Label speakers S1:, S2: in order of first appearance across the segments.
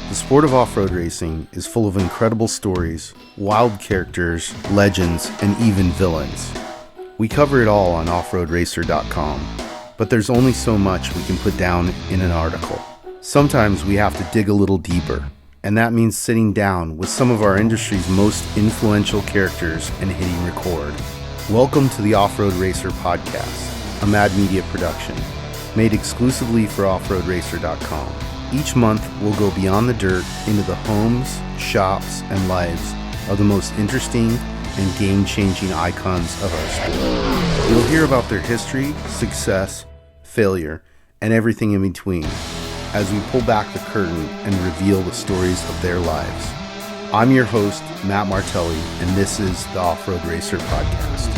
S1: The sport of off-road racing is full of incredible stories, wild characters, legends, and even villains. We cover it all on offroadracer.com, but there's only so much we can put down in an article. Sometimes we have to dig a little deeper, and that means sitting down with some of our industry's most influential characters and hitting record. Welcome to the Off-Road Racer podcast, a Mad Media production, made exclusively for offroadracer.com. Each month, we'll go beyond the dirt into the homes, shops, and lives of the most interesting and game-changing icons of our sport. You'll hear about their history, success, failure, and everything in between as we pull back the curtain and reveal the stories of their lives. I'm your host, Matt Martelli, and this is the Off-Road Racer podcast.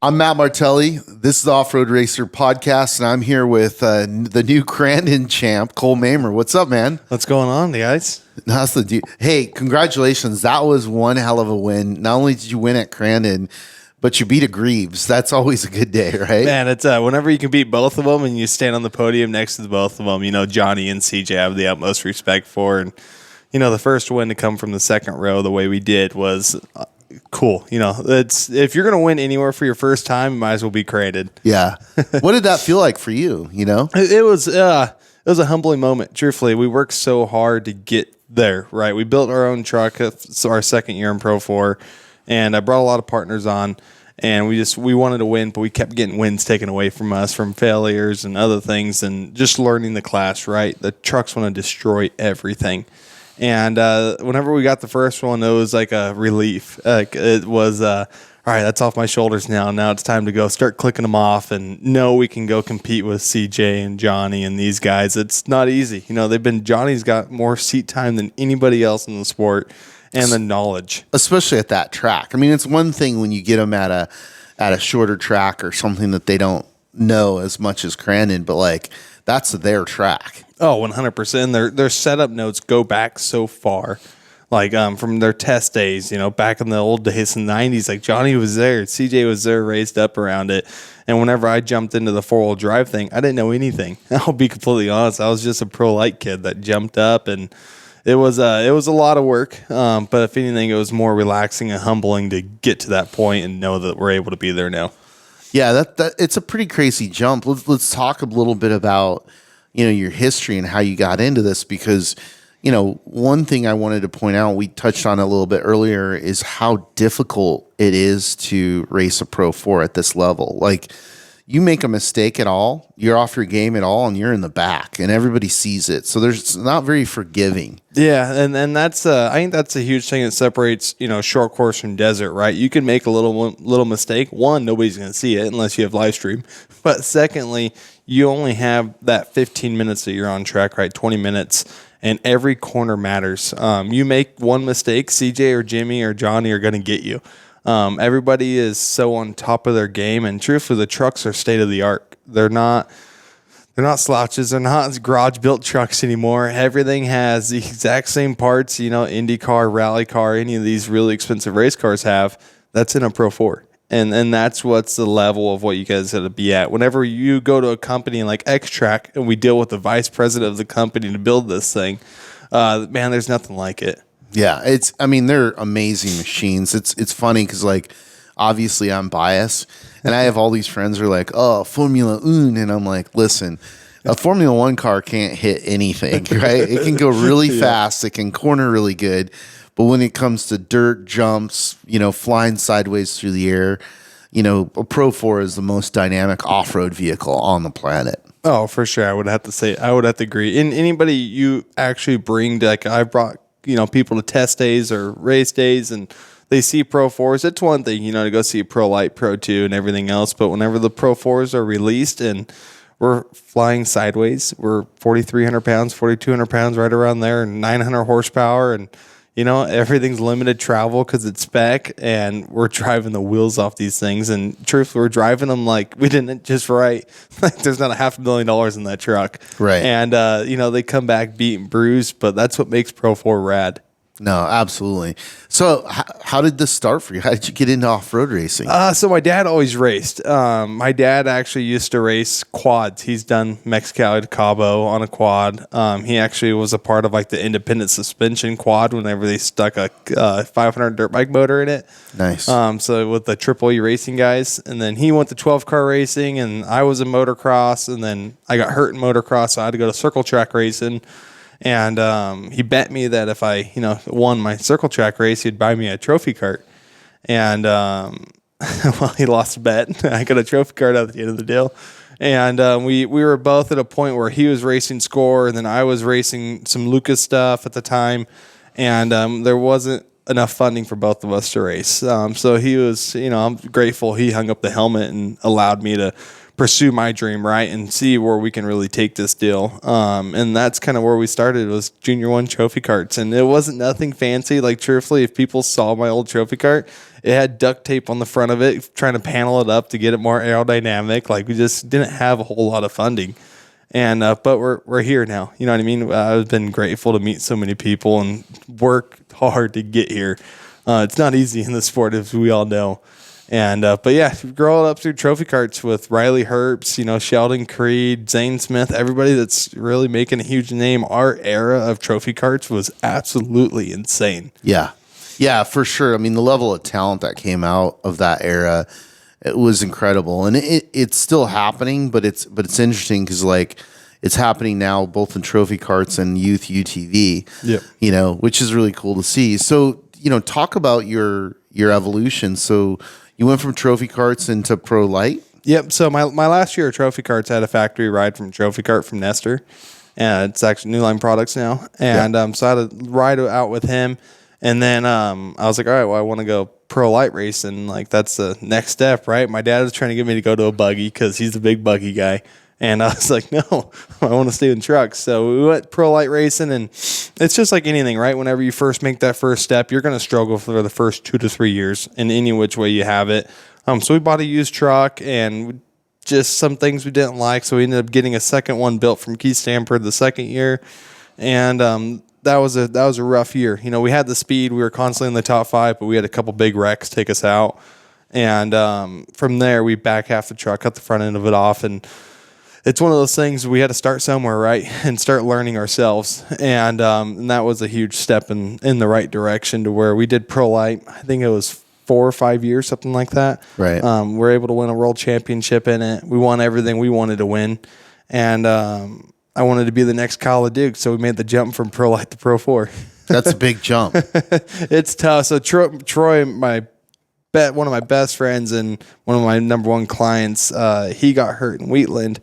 S1: I'm Matt Martelli. This is the Off-Road Racer podcast, and I'm here with the new Crandon champ, Cole Mamer. What's up, man?
S2: What's going on, guys?
S1: That's the dude. Hey, congratulations. That was one hell of a win. Not only did you win at Crandon, but you beat a Gibbs. That's always a good day, right?
S2: Man, it's whenever you can beat both of them and you stand on the podium next to the both of them, you know, Johnny and CJ I have the utmost respect for. And, you know, the first win to come from the second row the way we did was cool. You know, it's if you're going to win anywhere for your first time, you might as well be Crandon.
S1: Yeah. What did that feel like for you, you know?
S2: It was a humbling moment. Truthfully, we worked so hard to get there, right? We built our own truck. It's our second year in Pro 4, and I brought a lot of partners on, and we wanted to win, but we kept getting wins taken away from us from failures and other things, and just learning the class, right? The trucks want to destroy everything. And whenever we got the first one, it was like a relief. It was, all right, that's off my shoulders now. Now it's time to go start clicking them off and know we can go compete with CJ and Johnny and these guys. It's not easy. You know, Johnny's got more seat time than anybody else in the sport and the knowledge.
S1: Especially at that track. I mean, it's one thing when you get them at a shorter track or something that they don't know as much as Crandon, but like that's their track.
S2: Oh, 100%. Their setup notes go back so far, like from their test days, you know, back in the old days in the 90s. Like Johnny was there, CJ was there, raised up around it. And whenever I jumped into the four-wheel drive thing, I didn't know anything. I'll be completely honest. I was just a Pro Lite kid that jumped up, and it was a lot of work. But if anything, it was more relaxing and humbling to get to that point and know that we're able to be there now.
S1: Yeah, that it's a pretty crazy jump. Let's talk a little bit about, you know, your history and how you got into this, because, you know, one thing I wanted to point out, we touched on it a little bit earlier, is how difficult it is to race a Pro 4 at this level. Like, you make a mistake at all, you're off your game at all, and you're in the back, and everybody sees it. So there's not very forgiving.
S2: Yeah, and that's I think that's a huge thing that separates, you know, short course from desert, right? You can make a little mistake. One, nobody's going to see it unless you have live stream. But secondly, you only have that 15 minutes that you're on track, right? 20 minutes, and every corner matters. You make one mistake, CJ or Jimmy or Johnny are going to get you. Everybody is so on top of their game, and truthfully, the trucks are state of the art. They're not slouches. They're not garage built trucks anymore. Everything has the exact same parts, you know, Indy car, rally car, any of these really expensive race cars have. That's in a Pro 4. And that's what's the level of what you guys got to be at. Whenever you go to a company like X-Track and we deal with the vice president of the company to build this thing, man, there's nothing like it.
S1: Yeah, they're amazing machines. It's funny because, like, obviously I'm biased, and I have all these friends who are like, oh, Formula One, and I'm like, listen, a Formula One car can't hit anything, right? It can go really fast, it can corner really good, but when it comes to dirt, jumps, you know, flying sideways through the air, you know, a Pro 4 is the most dynamic off-road vehicle on the planet.
S2: Oh, for sure. I would have to agree. And anybody you actually bring to, like, I brought, you know, people to test days or race days, and they see Pro 4s. It's one thing, you know, to go see Pro Lite, Pro 2, and everything else. But whenever the Pro 4s are released and we're flying sideways, we're 4,300 pounds, 4,200 pounds, right around there, and 900 horsepower, and, you know, everything's limited travel because it's spec, and we're driving the wheels off these things. And truthfully, we're driving them like we didn't just right. Like, there's not $500,000 in that truck.
S1: Right.
S2: And, you know, they come back beat and bruised, but that's what makes Pro 4 rad.
S1: No, absolutely. So how did this start for you? How did you get into off-road racing?
S2: So my dad always raced. My dad actually used to race quads. He's done Mexicali to Cabo on a quad. He actually was a part of like the independent suspension quad whenever they stuck a 500 dirt bike motor in it.
S1: Nice.
S2: So with the Triple E racing guys, and then he went to 12 car racing, and I was in motocross, and then I got hurt in motocross, so I had to go to circle track racing. And he bet me that if I, won my circle track race, he'd buy me a trophy cart. And well, he lost the bet. I got a trophy cart at the end of the deal. And we were both at a point where he was racing Score, and then I was racing some Lucas stuff at the time. And there wasn't enough funding for both of us to race. So he was, I'm grateful he hung up the helmet and allowed me to pursue my dream, right, and see where we can really take this deal. And that's kind of where we started, was Junior 1 trophy carts. And it wasn't nothing fancy. Like, truthfully, if people saw my old trophy cart, it had duct tape on the front of it, trying to panel it up to get it more aerodynamic. Like, we just didn't have a whole lot of funding. And but we're here now. You know what I mean? I've been grateful to meet so many people and work hard to get here. It's not easy in the sport, as we all know. And but yeah, growing up through trophy carts with Riley Herbst, Sheldon Creed, Zane Smith, everybody that's really making a huge name. Our era of trophy carts was absolutely insane.
S1: Yeah, for sure. I mean, the level of talent that came out of that era, it was incredible, and it's still happening. But it's interesting because like it's happening now both in trophy carts and youth UTV.
S2: Yep.
S1: Which is really cool to see. So talk about your evolution. So you went from trophy carts into Pro Lite?
S2: Yep. So my last year of trophy carts, I had a factory ride from Trophy Kart from Nestor. And it's actually New Line Products now. And so I had to ride out with him. And then I was like, all right, well, I want to go Pro Lite racing. Like, that's the next step, right? My dad was trying to get me to go to a buggy because he's the big buggy guy. And I was like, no, I want to stay in trucks. So we went Pro Lite racing, and it's just like anything, right? Whenever you first make that first step, you're going to struggle for the first 2 to 3 years in any which way you have it. So we bought a used truck and just some things we didn't like. So we ended up getting a second one built from Keith Stanford the second year. And that was a rough year. We had the speed. We were constantly in the top 5, but we had a couple big wrecks take us out. And from there, we back half the truck, cut the front end of it off, and it's one of those things we had to start somewhere, right, and start learning ourselves. And that was a huge step in the right direction to where we did Pro Lite. I think it was 4 or 5 years, something like that.
S1: Right.
S2: We were able to win a world championship in it. We won everything we wanted to win. And I wanted to be the next Kyle LeDuc, so we made the jump from Pro Lite to Pro 4.
S1: That's a big jump.
S2: It's tough. So Troy, one of my best friends and one of my number one clients, he got hurt in Wheatland.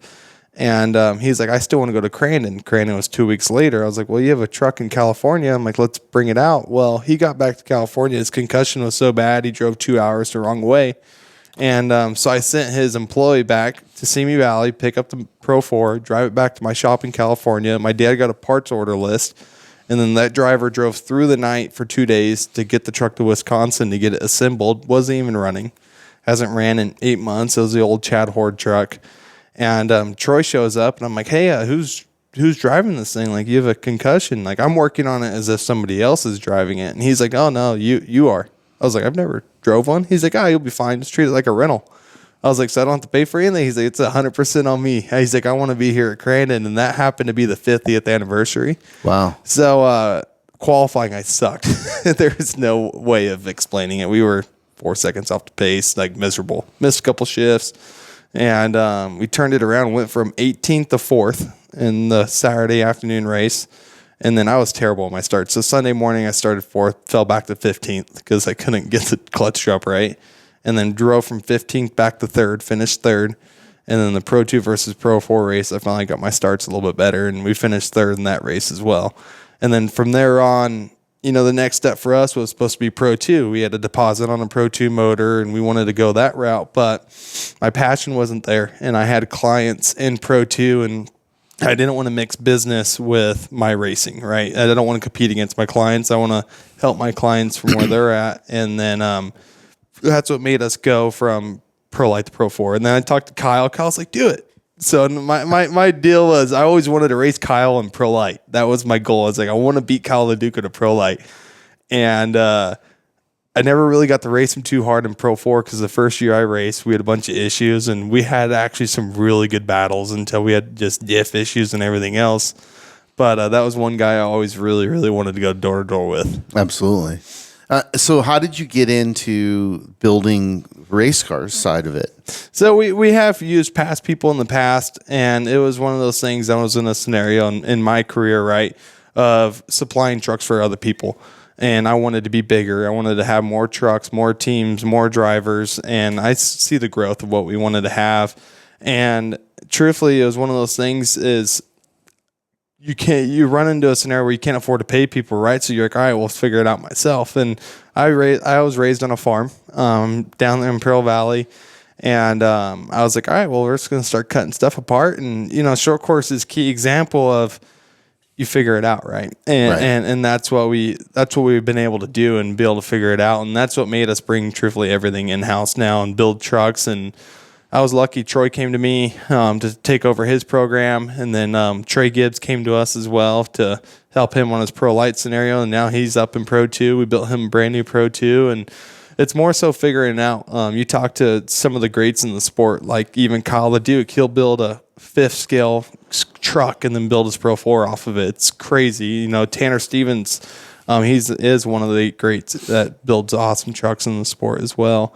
S2: And he's like, I still want to go to Crandon. Crandon was 2 weeks later. I was like, well, you have a truck in California. I'm like, let's bring it out. Well, he got back to California. His concussion was so bad, he drove 2 hours the wrong way. And so I sent his employee back to Simi Valley, pick up the Pro 4, drive it back to my shop in California. My dad got a parts order list. And then that driver drove through the night for 2 days to get the truck to Wisconsin to get it assembled. Wasn't even running. Hasn't ran in 8 months. It was the old Chad Horde truck. And Troy shows up, and I'm like, hey, who's driving this thing? Like, you have a concussion. Like, I'm working on it as if somebody else is driving it. And he's like, oh, no, you are. I was like, I've never drove one. He's like, you'll be fine. Just treat it like a rental. I was like, so I don't have to pay for anything? He's like, it's 100% on me. He's like, I want to be here at Crandon. And that happened to be the 50th anniversary.
S1: Wow.
S2: So qualifying, I sucked. There's no way of explaining it. We were 4 seconds off the pace, like miserable. Missed a couple shifts. And we turned it around and went from 18th to 4th in the Saturday afternoon race. And then I was terrible at my start. So Sunday morning, I started 4th, fell back to 15th because I couldn't get the clutch drop right. And then drove from 15th back to 3rd, finished 3rd. And then the Pro 2 versus Pro 4 race, I finally got my starts a little bit better. And we finished 3rd in that race as well. And then from there on, the next step for us was supposed to be Pro 2. We had a deposit on a Pro 2 motor, and we wanted to go that route. But my passion wasn't there. And I had clients in Pro 2, and I didn't want to mix business with my racing, right? I don't want to compete against my clients. I want to help my clients from where they're at. And then that's what made us go from Pro Lite to Pro 4. And then I talked to Kyle. Kyle's like, do it. So my deal was I always wanted to race Kyle in Pro Lite. That was my goal. I was like, I want to beat Kyle LeDuc at a Pro Lite. And I never really got to race him too hard in Pro 4 because the first year I raced, we had a bunch of issues, and we had actually some really good battles until we had just diff issues and everything else. But that was one guy I always really, really wanted to go door to door with.
S1: Absolutely. So how did you get into building race cars side of it?
S2: So we have used past people in the past, and it was one of those things. I was in a scenario in my career, right, of supplying trucks for other people. And I wanted to be bigger. I wanted to have more trucks, more teams, more drivers. And I see the growth of what we wanted to have. And truthfully, it was one of those things is you run into a scenario where you can't afford to pay people, right? So you're like, all right, we'll figure it out myself. And I was raised on a farm down in the Imperial Valley. And I was like, all right, well, we're just going to start cutting stuff apart. And, short course is key example of you figure it out, right? And that's what we've been able to do and be able to figure it out. And that's what made us bring truthfully everything in-house now and build trucks. And I was lucky Troy came to me to take over his program. And then Trey Gibbs came to us as well to help him on his Pro Lite scenario. And now he's up in Pro 2. We built him a brand new Pro 2. And it's more so figuring out. You talk to some of the greats in the sport, like even Kyle the Duke. He'll build a 5th scale truck and then build his Pro 4 off of it. It's crazy. Tanner Stevens, is one of the greats that builds awesome trucks in the sport as well.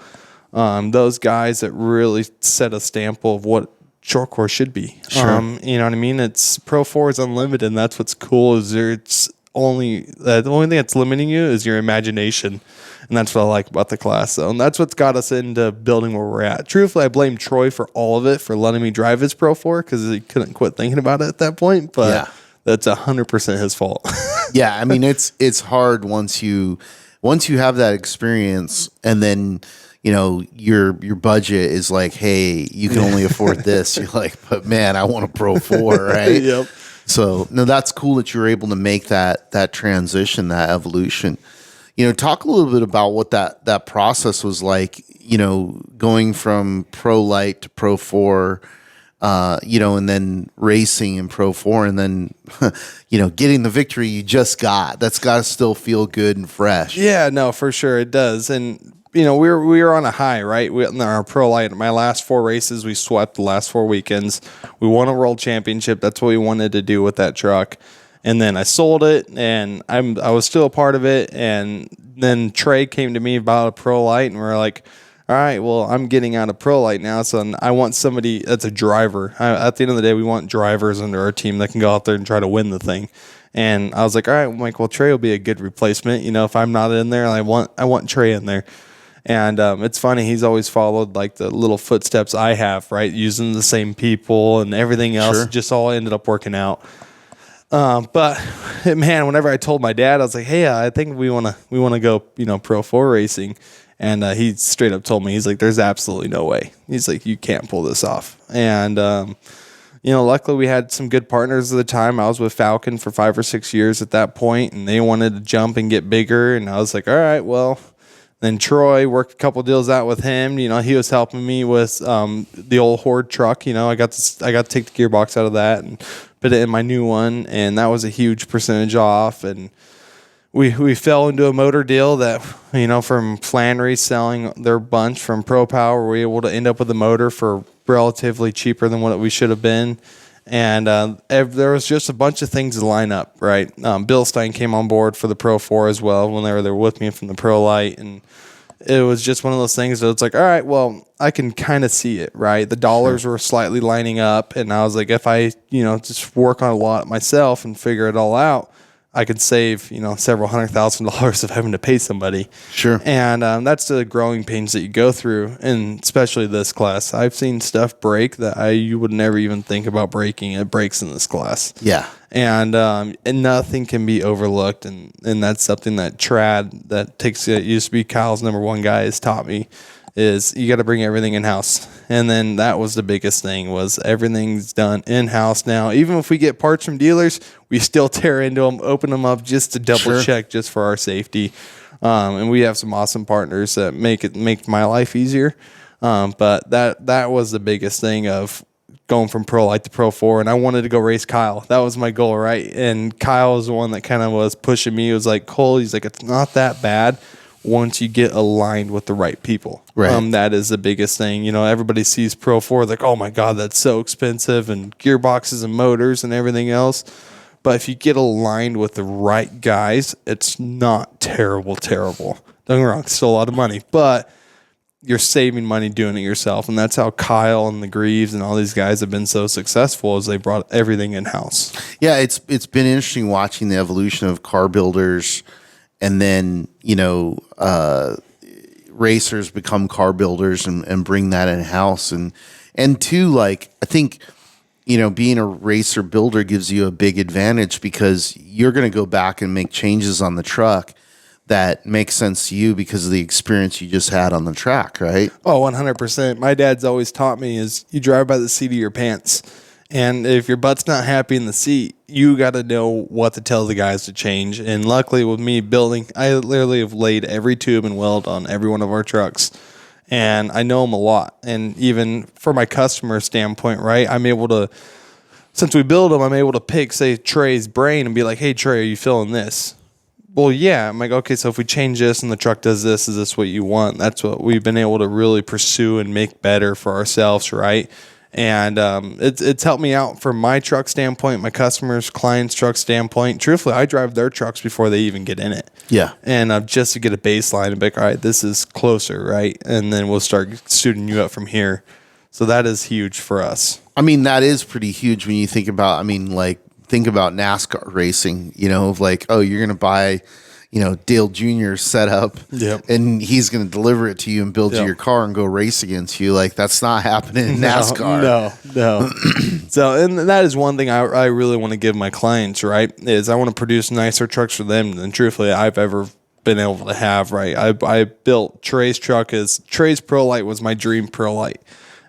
S2: Those guys that really set a stamp of what short course should be.
S1: Sure.
S2: You know what I mean? It's Pro 4 is unlimited, and that's what's cool. Is the only thing that's limiting you is your imagination. And that's what I like about the class. So, and that's what's got us into building where we're at. Truthfully, I blame Troy for all of it, for letting me drive his Pro 4 because he couldn't quit thinking about it at that point. But that's 100% his fault.
S1: Yeah, I mean it's hard once you have that experience, and then your budget is like, hey, you can only afford this. You're like, but man, I want a Pro 4, right?
S2: Yep.
S1: So no, that's cool that you're able to make that transition, that evolution. Talk a little bit about what that process was like, going from Pro Lite to Pro 4, and then racing in Pro 4, and then, getting the victory you just got. That's got to still feel good and fresh.
S2: Yeah, no, for sure it does. And, we were on a high, right? In our Pro Lite, my last 4 races, we swept the last 4 weekends. We won a world championship. That's what we wanted to do with that truck. And then I sold it, and I was still a part of it. And then Trey came to me about a Pro Lite, and we're like, all right, well, I'm getting out of Pro Lite now, so I want somebody that's a driver. At the end of the day, we want drivers under our team that can go out there and try to win the thing. And I was like, all right, Mike, well, Trey will be a good replacement. If I'm not in there, I want Trey in there. And it's funny, he's always followed like the little footsteps I have, right? Using the same people and everything else.
S1: Sure.
S2: Just all ended up working out. But man, whenever I told my dad, I was like, hey, I think we want to go, Pro 4 racing. And he straight up told me, he's like, there's absolutely no way. He's like, you can't pull this off. And, luckily we had some good partners at the time. I was with Falcon for 5 or 6 years at that point, and they wanted to jump and get bigger. And I was like, all right, well. Then Troy worked a couple deals out with him. He was helping me with the old Horde truck. I got to take the gearbox out of that and put it in my new one, and that was a huge percentage off. And we fell into a motor deal that from Flannery selling their bunch from Pro Power, we were able to end up with a motor for relatively cheaper than what we should have been. And there was just a bunch of things to line up, right? Bill Stein came on board for the Pro 4 as well when they were there with me from the Pro Lite. And it was just one of those things that it's like, all right, well, I can kind of see it, right? The dollars were slightly lining up. And I was like, if I, just work on a lot myself and figure it all out, I could save, several $100,000 of having to pay somebody.
S1: Sure.
S2: And that's the growing pains that you go through, and especially this class. I've seen stuff break that you would never even think about breaking. It breaks in this class.
S1: Yeah.
S2: And nothing can be overlooked, and that's something that Trad, that used to be Kyle's number one guy, has taught me, is you got to bring everything in-house. And then that was the biggest thing, was everything's done in-house now. Even if we get parts from dealers, we still tear into them, open them up just to double check, just for our safety. And we have some awesome partners that make my life easier. But that was the biggest thing of going from Pro Lite to Pro 4, and I wanted to go race Kyle. That was my goal, right? And Kyle was the one that kind of was pushing me. It was like, Cole, he's like, it's not that bad once you get aligned with the right people.
S1: Right.
S2: That is the biggest thing. Everybody sees Pro 4, like, oh my God, that's so expensive, and gearboxes and motors and everything else. But if you get aligned with the right guys, it's not terrible. Don't get me wrong, it's still a lot of money, but you're saving money doing it yourself. And that's how Kyle and the Greaves and all these guys have been so successful, is they brought everything in-house.
S1: Yeah, it's been interesting watching the evolution of car builders, and then, racers become car builders and bring that in-house. And two, like, I think, being a racer builder gives you a big advantage because you're going to go back and make changes on the truck that makes sense to you because of the experience you just had on the track, right?
S2: Oh, 100%. My dad's always taught me is you drive by the seat of your pants. And if your butt's not happy in the seat, you got to know what to tell the guys to change. And luckily with me building, I literally have laid every tube and weld on every one of our trucks. And I know them a lot. And even for my customer standpoint, right, I'm able to, since we build them, I'm able to pick, say, Trey's brain and be like, hey, Trey, are you feeling this? Well, yeah. I'm like, okay, so if we change this and the truck does this, is this what you want? That's what we've been able to really pursue and make better for ourselves, right? And it's helped me out from my truck standpoint, my customers, clients' truck standpoint. Truthfully, I drive their trucks before they even get in it.
S1: Yeah.
S2: And just to get a baseline and be like, all right, this is closer, right? And then we'll start suiting you up from here. So that is huge for us.
S1: I mean, that is pretty huge when you think about, think about NASCAR racing, like, oh, you're going to buy, Dale Jr.'s setup,
S2: Yep.
S1: and he's going to deliver it to you and build you your car and go race against you. Like, that's not happening in NASCAR.
S2: No. So, and that is one thing I really want to give my clients, right, is I want to produce nicer trucks for them than truthfully I've ever been able to have, right? I built Trey's truck. Trey's Pro Lite was my dream Pro Lite.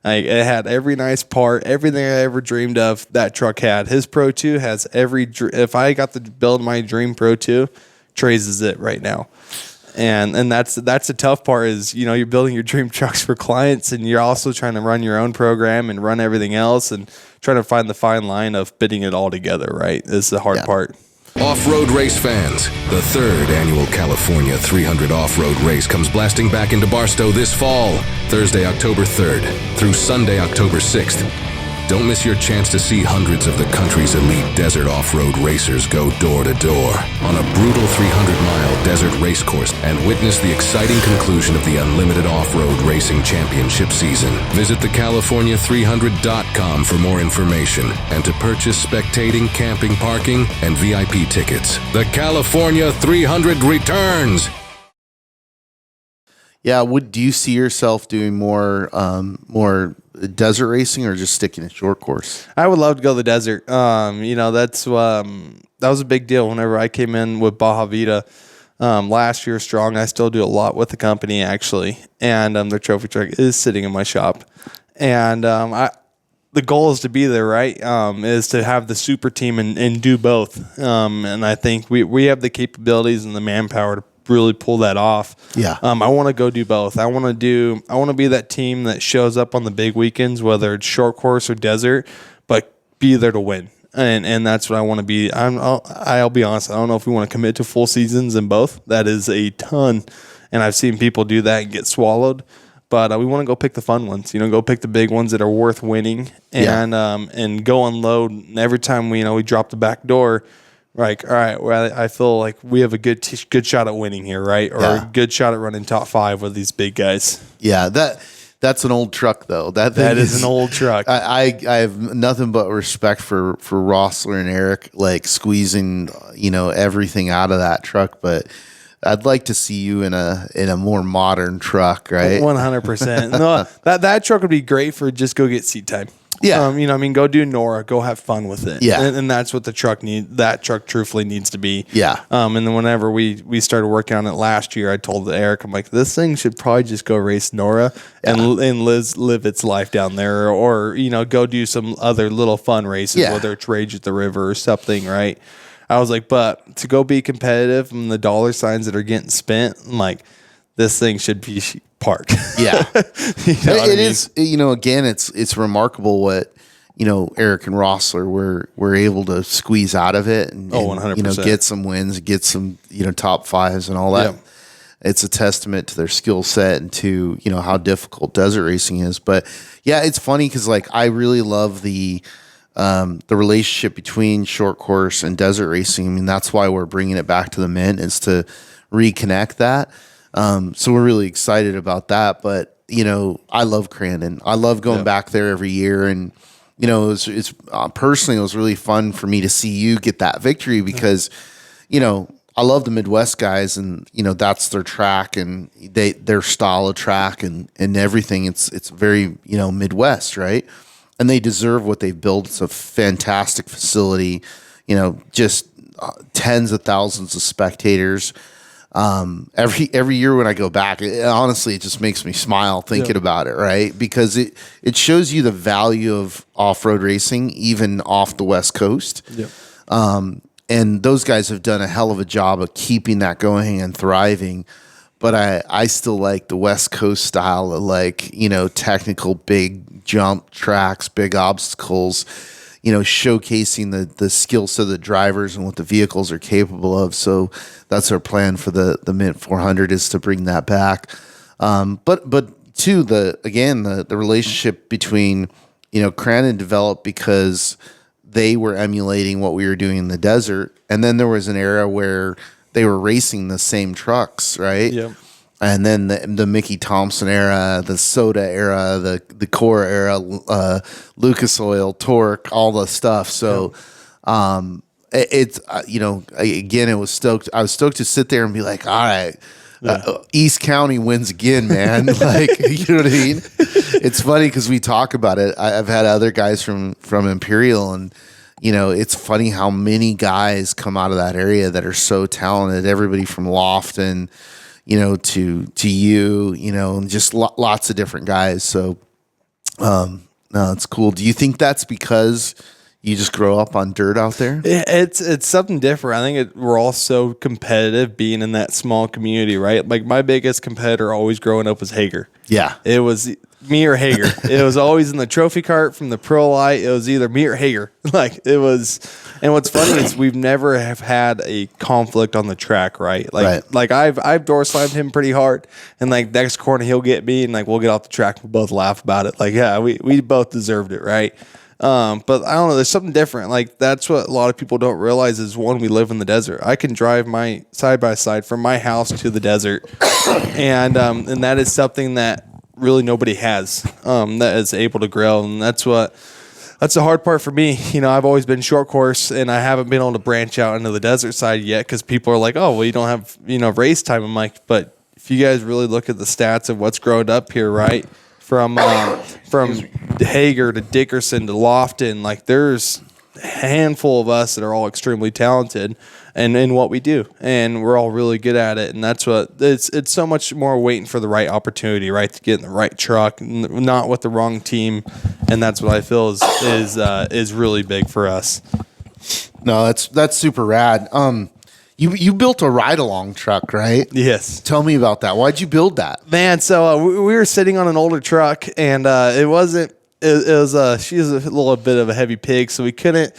S2: It had every nice part, everything I ever dreamed of. That truck had. His Pro 2 has if I got to build my dream Pro 2, Trey's is it right now. And that's the tough part is, you're building your dream trucks for clients, and you're also trying to run your own program and run everything else and trying to find the fine line of bidding it all together, right? Is the hard part.
S3: Off-road race fans, the third annual California 300 off-road race comes blasting back into Barstow this fall, Thursday, October 3rd through Sunday, October 6th. Don't miss your chance to see hundreds of the country's elite desert off-road racers go door to door on a brutal 300-mile desert race course and witness the exciting conclusion of the Unlimited Off-Road Racing Championship season. Visit thecalifornia300.com for more information and to purchase spectating, camping, parking, and VIP tickets. The California 300 returns!
S1: Yeah, do you see yourself doing more desert racing or just sticking to short course?
S2: I would love to go to the desert. That was a big deal whenever I came in with Baja Vida last year strong. I still do a lot with the company actually, and their trophy truck is sitting in my shop. And the goal is to be there, right? Is to have the super team and do both. And I think we have the capabilities and the manpower to really pull that off.
S1: Yeah.
S2: I want to go do both. I want to be that team that shows up on the big weekends, whether it's short course or desert, but be there to win. And that's what I want to be. I'll be honest. I don't know if we want to commit to full seasons in both. That is a ton. And I've seen people do that and get swallowed. But we want to go pick the fun ones, go pick the big ones that are worth winning and go unload. And every time we drop the back door, like, all right, well, I feel like we have a good shot at winning here, right? Or a good shot at running top 5 with these big guys.
S1: Yeah, that's an old truck, though. That
S2: is an old truck.
S1: I have nothing but respect for Rossler and Eric, like squeezing everything out of that truck. But I'd like to see you in a more modern truck, right?
S2: 100%. No, that truck would be great for just go get seat time.
S1: Yeah.
S2: Go do Nora, go have fun with it.
S1: Yeah.
S2: And that's what that truck truthfully needs to be.
S1: Yeah.
S2: And then whenever we started working on it last year, I told Eric, I'm like, this thing should probably just go race Nora and live its life down there or go do some other little fun races, whether it's Rage at the River or something, right? I was like, but to go be competitive and the dollar signs that are getting spent, I'm like, this thing should be parked.
S1: Yeah. It is, again, it's remarkable what, Eric and Rossler were able to squeeze out of it and
S2: 100%.
S1: Get some wins, get some, top fives and all that.
S2: Yeah.
S1: It's a testament to their skill set and to, how difficult desert racing is. But yeah, it's funny because like I really love the relationship between short course and desert racing. I mean, that's why we're bringing it back to the Mint, is to reconnect that. So we're really excited about that. But, I love Crandon. I love going back there every year. And, it's personally, it was really fun for me to see you get that victory because, I love the Midwest guys, and that's their track and their style of track and everything. It's very Midwest, right? And they deserve what they've built. It's a fantastic facility, just tens of thousands of spectators. Every year when I go back, honestly, it just makes me smile thinking about it, right? Because it shows you the value of off-road racing, even off the West Coast.
S2: Yep.
S1: And those guys have done a hell of a job of keeping that going and thriving. But I still like the West Coast style of technical big jump tracks, big obstacles, showcasing the skill set of the drivers and what the vehicles are capable of. So that's our plan for the Mint 400, is to bring that back. But too, the relationship between, Crandon developed because they were emulating what we were doing in the desert. And then there was an era where they were racing the same trucks, right?
S2: Yep.
S1: And then the Mickey Thompson era, the Soda era, the Core era, Lucas Oil, Torque, all the stuff. So it's again, I was stoked to sit there and be like, all right, East County wins again, man. Like, you know what I mean? It's funny because we talk about it. I've had other guys from Imperial, and it's funny how many guys come out of that area that are so talented. Everybody from Lofton, to you, and just lots of different guys. So, no, it's cool. Do you think that's because you just grow up on dirt out there?
S2: It's something different. I think we're all so competitive being in that small community, right? Like my biggest competitor always growing up was Heger.
S1: Yeah.
S2: It was me or Heger. It was always in the trophy cart from the Pro Lite. It was either me or Heger. Like it was. And what's funny is we've never have had a conflict on the track, right? Like I've door slammed him pretty hard, and like next corner he'll get me, and like we'll get off the track. We'll both laugh about it. Like yeah, we both deserved it, right? But I don't know. There's something different. Like that's what a lot of people don't realize is, one, we live in the desert. I can drive my side by side from my house to the desert, and that is something that really nobody has that is able to grow, and that's the hard part for me. I've always been short course, and I haven't been able to branch out into the desert side yet because people are like, oh, well, you don't have race time. I'm like, but if you guys really look at the stats of what's grown up here, right? From Heger to Dickerson to Lofton, like there's a handful of us that are all extremely talented and in what we do, and we're all really good at it. And that's what it's so much more waiting for the right opportunity, right, to get in the right truck, not with the wrong team, and that's what I feel is really big for us.
S1: No, that's super rad. You built a ride-along truck, right?
S2: Yes.
S1: Tell me about that. Why'd you build that?
S2: Man, so we were sitting on an older truck, and it wasn't. She was a little bit of a heavy pig, so we couldn't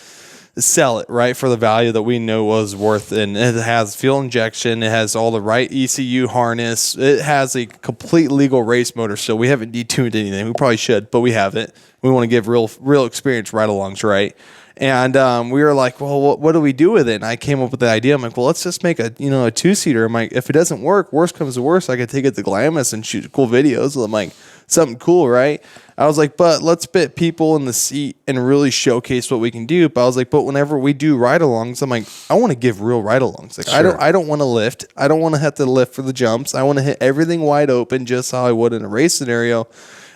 S2: sell it, right, for the value that we know was worth. And it has fuel injection. It has all the right ECU harness. It has a complete legal race motor. So we haven't detuned anything. We probably should, but we have it. We want to give real experience ride-alongs, right? And we were like, well, what do we do with it? And I came up with the idea. I'm like, well, let's just make a two-seater. I'm like, if it doesn't work, worst comes to worst, I could take it to Glamis and shoot cool videos. I'm like, something cool, right? I was like, but let's put people in the seat and really showcase what we can do. But I was like, but whenever we do ride-alongs, I'm like, I want to give real ride-alongs. Like,
S1: sure.
S2: I don't want to lift. I don't want to have to lift for the jumps. I want to hit everything wide open, just how I would in a race scenario,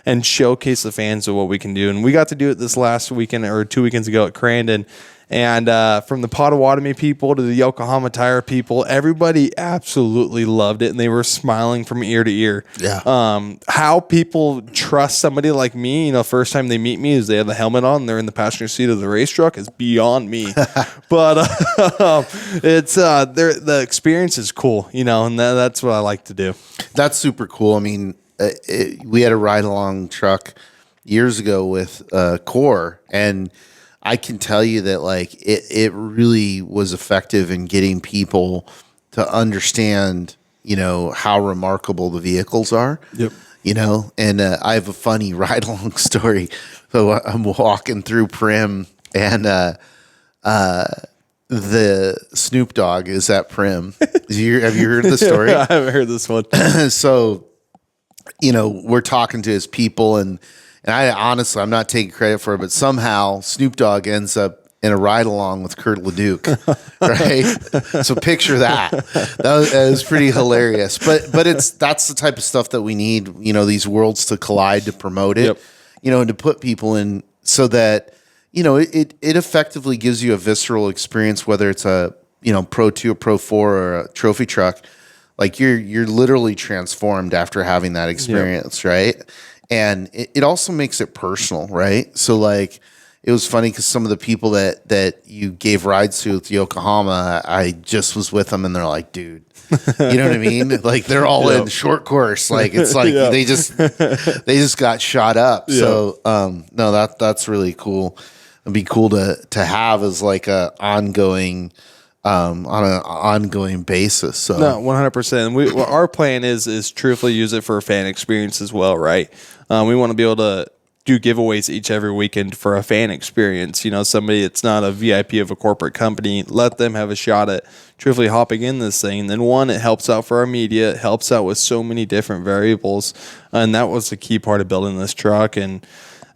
S2: and showcase the fans of what we can do. And we got to do it this last weekend or 2 weekends ago at Crandon. And from the Potawatomi people to the Yokohama Tire people, everybody absolutely loved it, and they were smiling from ear to ear.
S1: Yeah.
S2: How people trust somebody like me, first time they meet me is they have the helmet on, they're in the passenger seat of the race truck, is beyond me. But it's the experience is cool, and that's what I like to do.
S1: That's super cool. I mean, we had a ride-along truck years ago with Core, and I can tell you that like it really was effective in getting people to understand, how remarkable the vehicles are.
S2: Yep.
S1: And I have a funny ride along story. So I'm walking through Prim, and the Snoop Dogg is at Prim. Have you heard the story?
S2: I haven't heard this one.
S1: So, we're talking to his people, and I honestly, I'm not taking credit for it, but somehow Snoop Dogg ends up in a ride along with Kurt Leduc, right? So picture that. That was pretty hilarious. But that's the type of stuff that we need, these worlds to collide to promote it, and to put people in so that, it effectively gives you a visceral experience, whether it's a, Pro 2 or Pro 4 or a trophy truck. Like you're literally transformed after having that experience, right? And it also makes it personal, right? So like, it was funny because some of the people that you gave rides to with Yokohama, I just was with them, and they're like, dude, you know what I mean? Like they're all in short course. Like it's like they just got shot up. So no, that's really cool. It'd be cool to have as like a ongoing on an ongoing basis. So
S2: no, 100%. Our plan is truthfully use it for a fan experience as well, right? We want to be able to do giveaways every weekend for a fan experience. Somebody that's not a VIP of a corporate company, let them have a shot at truthfully hopping in this thing. And then one, it helps out for our media. It helps out with so many different variables. And that was the key part of building this truck. And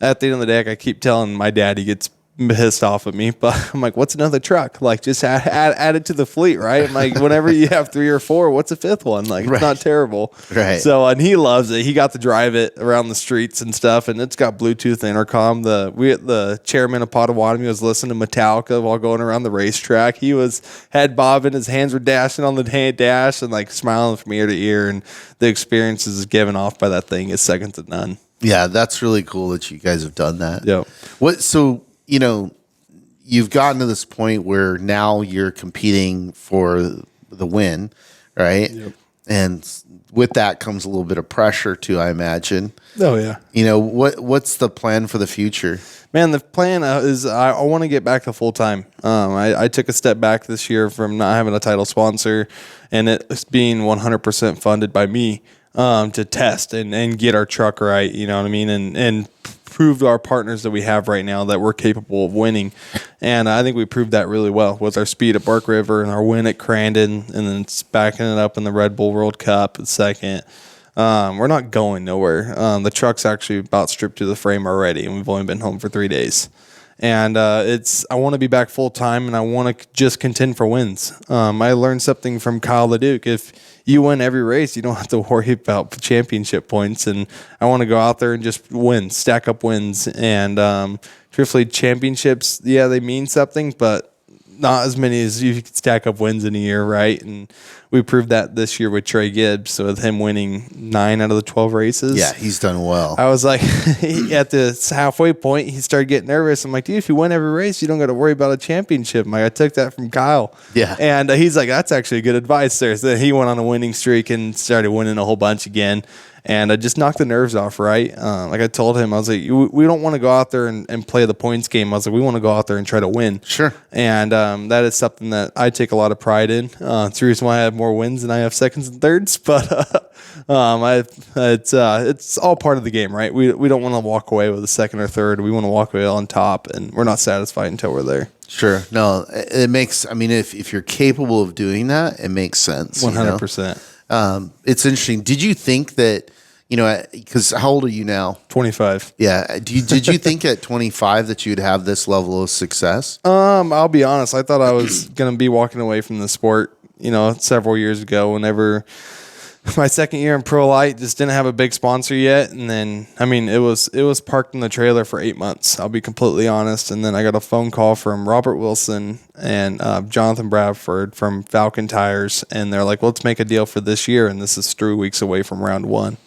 S2: at the end of the day, I keep telling my dad, he gets pissed off at me, but I'm like, what's another truck? Like, just add it to the fleet, right? I'm like, whenever you have 3 or 4, what's a 5th one? Like, it's not terrible.
S1: Right.
S2: So, and he loves it. He got to drive it around the streets and stuff, and it's got Bluetooth intercom. The chairman of Potawatomi was listening to Metallica while going around the racetrack. He was head bobbing, his hands were dashing on the dash and like smiling from ear to ear, and the experiences given off by that thing is second to none.
S1: Yeah, that's really cool that you guys have done that.
S2: Yeah.
S1: You've gotten to this point where now you're competing for the win, right? Yep. And with that comes a little bit of pressure too, I imagine.
S2: Oh yeah.
S1: What's the plan for the future?
S2: Man, the plan is I want to get back to full time. I took a step back this year from not having a title sponsor, and it's being 100% funded by me to test and get our truck right. You know what I mean? And prove to our partners that we have right now that we're capable of winning. And I think we proved that really well with our speed at Bark River and our win at Crandon, and then backing it up in the Red Bull World Cup at second. We're not going nowhere. The truck's actually about stripped to the frame already, and we've only been home for 3 days. And I want to be back full time, and I want to just contend for wins. I learned something from Kyle Leduc. If you win every race, you don't have to worry about championship points. And I want to go out there and just win, stack up wins. And truthfully, championships, yeah, they mean something, but not as many as you could stack up wins in a year, right? And we proved that this year with Trey Gibbs. So with him winning 9 out of the 12 races.
S1: Yeah, he's done well.
S2: I was like, at the halfway point, he started getting nervous. I'm like, dude, if you win every race, you don't got to worry about a championship. I took that from Kyle.
S1: Yeah.
S2: And he's like, that's actually good advice there. So he went on a winning streak and started winning a whole bunch again. And I just knocked the nerves off, right? Like I told him, I was like, we don't want to go out there and play the points game. I was like, we want to go out there and try to win.
S1: Sure.
S2: And that is something that I take a lot of pride in. It's the reason why I have more wins than I have seconds and thirds. But it's all part of the game, right? We don't want to walk away with a second or third. We want to walk away on top, and we're not satisfied until we're there.
S1: Sure. No, it makes, I mean, if you're capable of doing that, it makes sense.
S2: 100%.
S1: It's interesting. Did you think that, because how old are you now?
S2: 25.
S1: Yeah. Did you think at 25 that you'd have this level of success?
S2: I'll be honest. I thought I was going to be walking away from the sport, several years ago, whenever my second year in Pro Lite, just didn't have a big sponsor yet. And then, it was parked in the trailer for 8 months. I'll be completely honest. And then I got a phone call from Robert Wilson and Jonathan Bradford from Falcon Tires. And they're like, let's make a deal for this year. And this is 3 weeks away from round 1.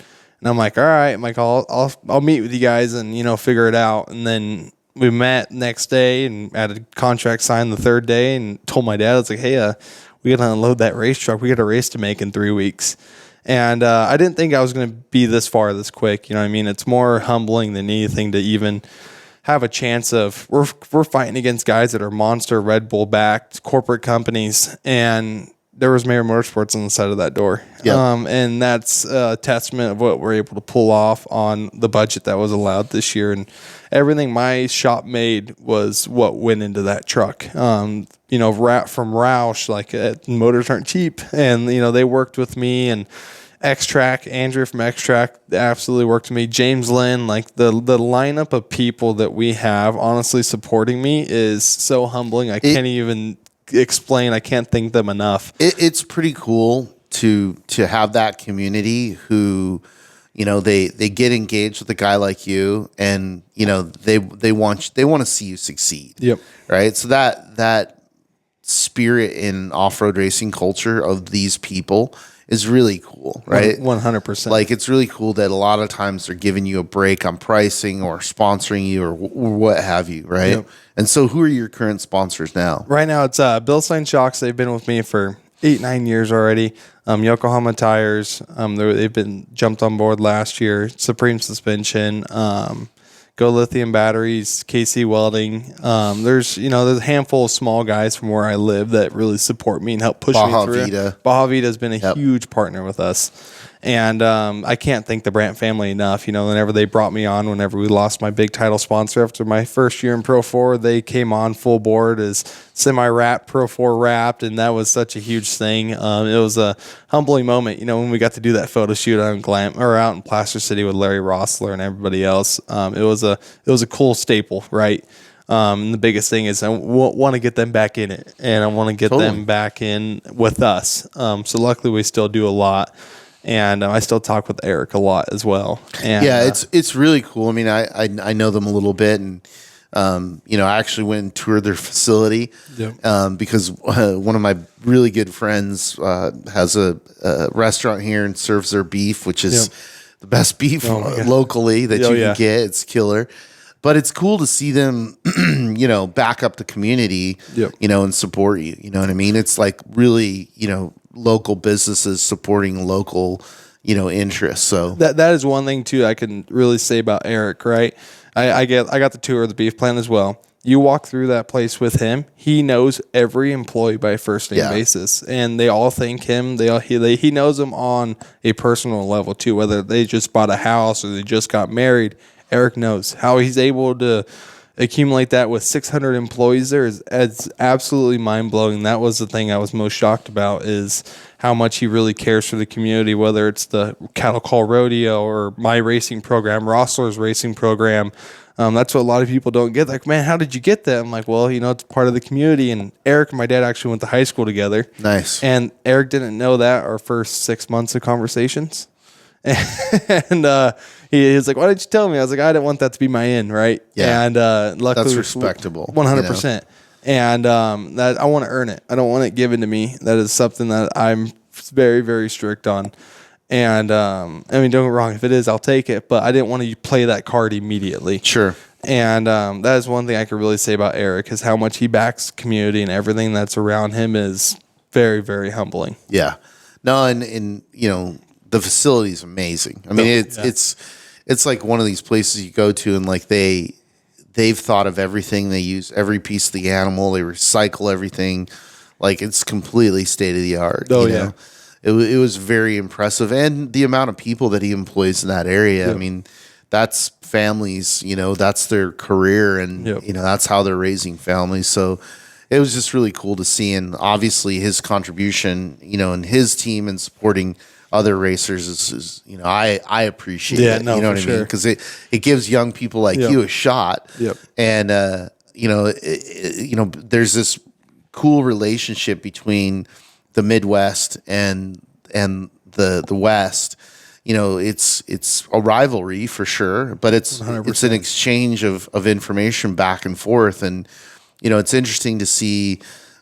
S2: And I'm like, all right, I'll meet with you guys and, figure it out. And then we met next day and had a contract signed the third day, and told my dad, I was like, hey, we got to unload that race truck. We got a race to make in 3 weeks. And I didn't think I was going to be this far this quick. You know what I mean? It's more humbling than anything to even have a chance of we're fighting against guys that are monster Red Bull backed corporate companies, and there was Mayer Motorsports on the side of that door.
S1: Yep.
S2: And that's a testament of what we're able to pull off on the budget that was allowed this year. And everything my shop made was what went into that truck. From Roush, like motors aren't cheap. And, they worked with me, and X-Track, Andrew from X-Track absolutely worked with me. James Lynn, like the lineup of people that we have honestly supporting me is so humbling. I can't even explain. I can't thank them enough.
S1: It's pretty cool to have that community who, they get engaged with a guy like you, and they want to see you succeed.
S2: Yep.
S1: Right. So that spirit in off-road racing culture of these people is really cool, right?
S2: 100%.
S1: Like, it's really cool that a lot of times they're giving you a break on pricing or sponsoring you or what have you, right?
S2: Yep.
S1: And so who are your current sponsors now?
S2: Right now it's Bilstein Shocks. They've been with me for 8-9 years already. Yokohama Tires. They've been jumped on board last year. Supreme Suspension. Go Lithium Batteries, KC Welding. There's a handful of small guys from where I live that really support me and help push me through. Baja Vita has been a huge partner with us. And I can't thank the Brandt family enough. Whenever they brought me on, whenever we lost my big title sponsor after my first year in Pro 4, they came on full board as semi-wrapped, Pro 4 wrapped, and that was such a huge thing. It was a humbling moment, when we got to do that photo shoot out in Placer City with Larry Rossler and everybody else. It was a cool staple, right? And the biggest thing is I want to get them back in it, and I want to get them back in with us. So luckily we still do a lot. And I still talk with Eric a lot as well. And,
S1: it's really cool. I mean, I know them a little bit, and I actually went and toured their facility because one of my really good friends has a restaurant here and serves their beef, which is the best beef locally that you can get. It's killer. But it's cool to see them, back up the community, and support you. You know what I mean? It's like really, local businesses supporting local, interests. So
S2: that is one thing too I can really say about Eric, right? I got the tour of the beef plant as well. You walk through that place with him, he knows every employee by first name basis, and they all thank him. He knows them on a personal level too, whether they just bought a house or they just got married. Eric knows how he's able to accumulate that with 600 employees there is absolutely mind-blowing. That was the thing I was most shocked about, is how much he really cares for the community, whether it's the Cattle Call Rodeo or my racing program, Rossler's racing program. That's what a lot of people don't get. Like, man, how did you get that? I'm like, well, it's part of the community. And Eric and my dad actually went to high school together.
S1: Nice.
S2: And Eric didn't know that our first 6 months of conversations. And he was like, why did you tell me? I was like, I didn't want that to be my end, right?
S1: Yeah.
S2: And luckily,
S1: that's respectable.
S2: 100%. And that I want to earn it. I don't want it given to me. That is something that I'm very, very strict on. And don't get me wrong, if it is, I'll take it. But I didn't want to play that card immediately.
S1: Sure.
S2: And that is one thing I could really say about Eric, is how much he backs community, and everything that's around him is very, very humbling.
S1: Yeah. No, and the facility is amazing. I mean, it's like one of these places you go to, and like they've thought of everything. They use every piece of the animal. They recycle everything. Like, it's completely state of the art.
S2: Oh,
S1: you know? It was very impressive, and the amount of people that he employs in that area. I mean, that's families. That's their career, and that's how they're raising families. So it was just really cool to see, and obviously his contribution, and his team and supporting other racers is I appreciate it.
S2: No,
S1: you know what I mean? Because it gives young people like you a shot. And there's this cool relationship between the Midwest and the West. It's a rivalry for sure, but it's
S2: 100%.
S1: It's an exchange of information back and forth, and it's interesting to see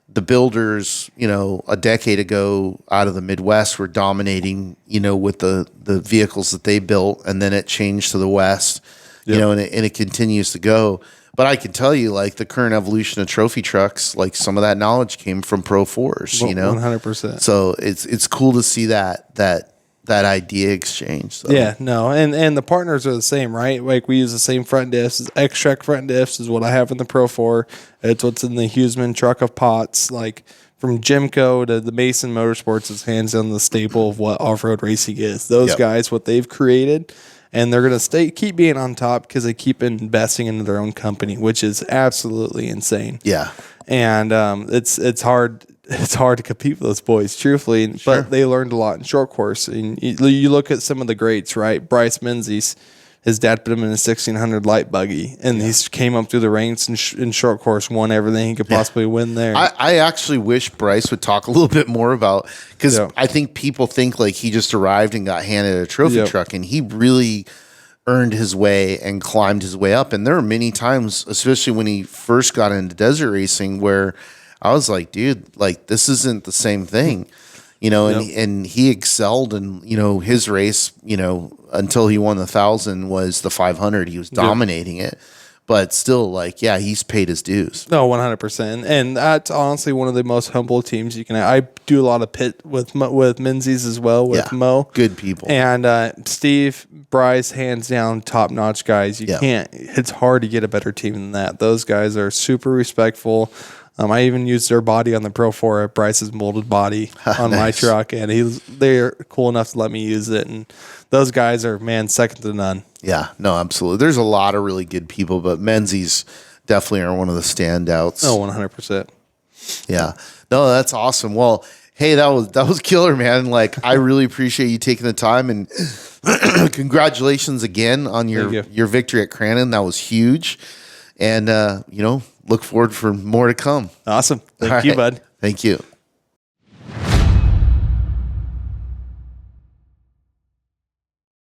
S1: the builders, a decade ago out of the Midwest were dominating, with the vehicles that they built, and then it changed to the West, and it continues to go. But I can tell you, like, the current evolution of trophy trucks, like, some of that knowledge came from Pro 4s,
S2: 100%.
S1: So it's cool to see that that idea exchange. So.
S2: Yeah, no, and the partners are the same, right? Like we use the same front diffs. X-Trek front diffs is what I have in the Pro 4. It's what's in the Huseman truck of pots. Like from Jimco to the Mason Motorsports is hands down the staple of what off-road racing is. Those guys, what they've created, and they're going to keep being on top because they keep investing into their own company, which is absolutely insane.
S1: Yeah,
S2: and it's hard. It's hard to compete with those boys, truthfully, but they learned a lot in short course. And you look at some of the greats, right? Bryce Menzies, his dad put him in a 1600 light buggy, and he came up through the ranks in short course, won everything he could possibly win there.
S1: I actually wish Bryce would talk a little bit more about, because I think people think like he just arrived and got handed a trophy truck, and he really earned his way and climbed his way up. And there were many times, especially when he first got into desert racing, where I was like, dude, like this isn't the same thing, you know, and he excelled, and, you know, his race, you know, until he won the 1,000 was the 500. He was dominating it, but still, like, yeah, he's paid his dues.
S2: No, 100%. And that's honestly one of the most humble teams you can have. I do a lot of pit with Menzies as well, with Mo.
S1: Good people.
S2: And Steve, Bryce, hands down, top-notch guys. You can't, it's hard to get a better team than that. Those guys are super respectful. I even used their body on the Pro 4, Bryce's molded body on my truck, and they're cool enough to let me use it. And those guys are, man, second to none.
S1: Yeah, no, absolutely. There's a lot of really good people, but Menzies definitely are one of the standouts.
S2: Oh, 100%.
S1: Yeah. No, that's awesome. Well, hey, that was killer, man. Like, I really appreciate you taking the time, and congratulations again on your victory at Crandon. That was huge. And, you know, look forward for more to come.
S2: Awesome. Thank you, bud.
S1: Thank you.